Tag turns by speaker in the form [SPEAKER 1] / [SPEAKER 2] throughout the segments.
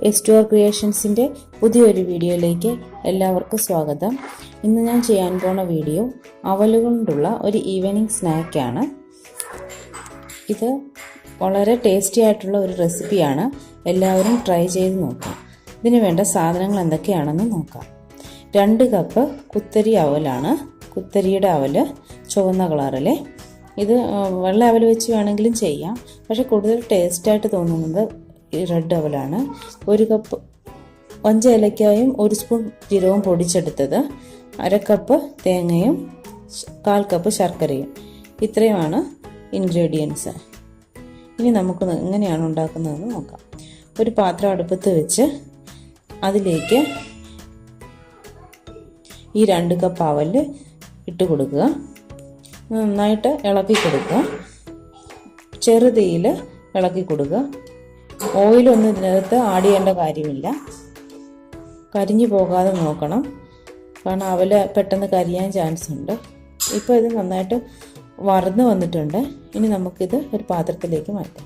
[SPEAKER 1] എസ്റ്റോർ ക്രിയേഷൻസിൻ്റെ പുതിയൊരു വീഡിയോയിലേക്ക് എല്ലാവർക്കും സ്വാഗതം. ഇന്ന് ഞാൻ ചെയ്യാൻ പോണ വീഡിയോ അവല് കൊണ്ടുള്ള ഒരു ഈവനിങ് സ്നാക്കാണ്. ഇത് വളരെ ടേസ്റ്റി ആയിട്ടുള്ള ഒരു റെസിപ്പിയാണ്. എല്ലാവരും ട്രൈ ചെയ്ത് നോക്കാം. ഇതിന് വേണ്ട സാധനങ്ങൾ എന്തൊക്കെയാണെന്ന് നോക്കാം. 2 കപ്പ് കുത്തരി അവലാണ്. കുത്തരിയുടെ അവല് ചുവന്ന കളറിലെ. ഇത് വെള്ള അവൽ വെച്ച് വേണമെങ്കിലും ചെയ്യാം, പക്ഷെ കൂടുതൽ ടേസ്റ്റായിട്ട് തോന്നുന്നത് ഈ റെഡ് അവലാണ്. 1 കപ്പ് 5 ഏലക്കായും 1 സ്പൂൺ ജീരകവും പൊടിച്ചെടുത്തത്, 1/2 കപ്പ് തേങ്ങയും 1/4 കപ്പ് ശർക്കരയും. ഇത്രയുമാണ് ഇൻഗ്രീഡിയൻസ്. ഇനി നമുക്ക് എങ്ങനെയാണ് ഉണ്ടാക്കുന്നതെന്ന് നോക്കാം. ഒരു പാത്രം അടുപ്പത്ത് വെച്ച് അതിലേക്ക് ഈ 2 കപ്പ് അവല് ഇട്ട് കൊടുക്കുക. നന്നായിട്ട് ഇളക്കി കൊടുക്കുക. ചെറുതീയിൽ ഇളക്കി കൊടുക്കുക. ഓയിലൊന്നും ഇതിനകത്ത് ആഡ് ചെയ്യേണ്ട കാര്യമില്ല. കരിഞ്ഞു പോകാതെ നോക്കണം, കാരണം അവല് പെട്ടെന്ന് കരിയാൻ ചാൻസ് ഉണ്ട്. ഇപ്പോൾ ഇത് നന്നായിട്ട് വറന്ന് വന്നിട്ടുണ്ട്. ഇനി നമുക്കിത് ഒരു പാത്രത്തിലേക്ക് മാറ്റാം.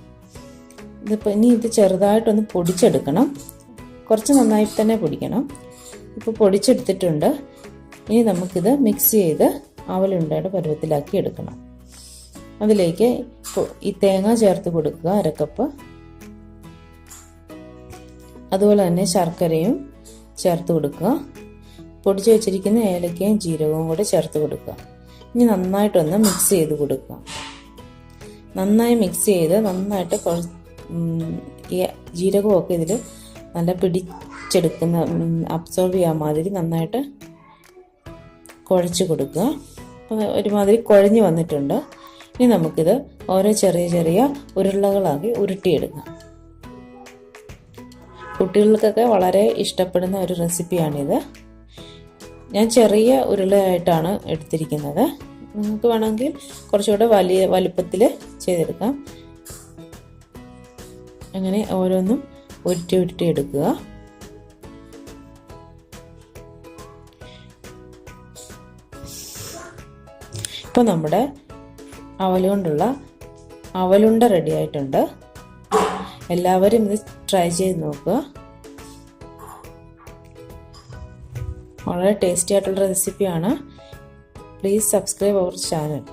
[SPEAKER 1] ഇനി ഇത് ചെറുതായിട്ടൊന്ന് പൊടിച്ചെടുക്കണം. കുറച്ച് നന്നായിട്ട് തന്നെ പൊടിക്കണം. ഇപ്പോൾ പൊടിച്ചെടുത്തിട്ടുണ്ട്. ഇനി നമുക്കിത് മിക്സ് ചെയ്ത് അവലുണ്ടയുടെ പരുവത്തിലാക്കി എടുക്കണം. അതിലേക്ക് ഈ തേങ്ങ ചേർത്ത് കൊടുക്കുക, 1/2 കപ്പ്. അതുപോലെ തന്നെ ശർക്കരയും ചേർത്ത് കൊടുക്കുക. പൊടിച്ച് വെച്ചിരിക്കുന്ന ഏലക്കയും ജീരകവും കൂടെ ചേർത്ത് കൊടുക്കുക. ഇനി നന്നായിട്ടൊന്ന് മിക്സ് ചെയ്ത് കൊടുക്കുക. നന്നായി മിക്സ് ചെയ്ത് നന്നായിട്ട് ഈ ജീരകമൊക്കെ ഇതിൽ നല്ല പിടിച്ചെടുക്കുന്ന, അബ്സോർബ് ചെയ്യാൻ മാതിരി നന്നായിട്ട് കുഴച്ച് കൊടുക്കുക. ഒരുമാതിരി കുഴഞ്ഞ് വന്നിട്ടുണ്ട്. ഇനി നമുക്കിത് ഓരോ ചെറിയ ചെറിയ ഉരുളകളാക്കി ഉരുട്ടിയെടുക്കാം. കുട്ടികൾക്കൊക്കെ വളരെ ഇഷ്ടപ്പെടുന്ന ഒരു റെസിപ്പിയാണിത്. ഞാൻ ചെറിയ ഉരുളയായിട്ടാണ് എടുത്തിരിക്കുന്നത്. നിങ്ങൾക്ക് വേണമെങ്കിൽ കുറച്ചുകൂടെ വലുപ്പത്തിൽ ചെയ്തെടുക്കാം. അങ്ങനെ ഓരോന്നും ഉരുട്ടി എടുക്കുക. ഇപ്പോൾ നമ്മുടെ അവലുണ്ട റെഡി ആയിട്ടുണ്ട്. എല്ലാവരും ഇത് ട്രൈ ചെയ്ത് നോക്കുക. വളരെ ടേസ്റ്റി ആയിട്ടുള്ള റെസിപ്പിയാണ്. Please subscribe our channel.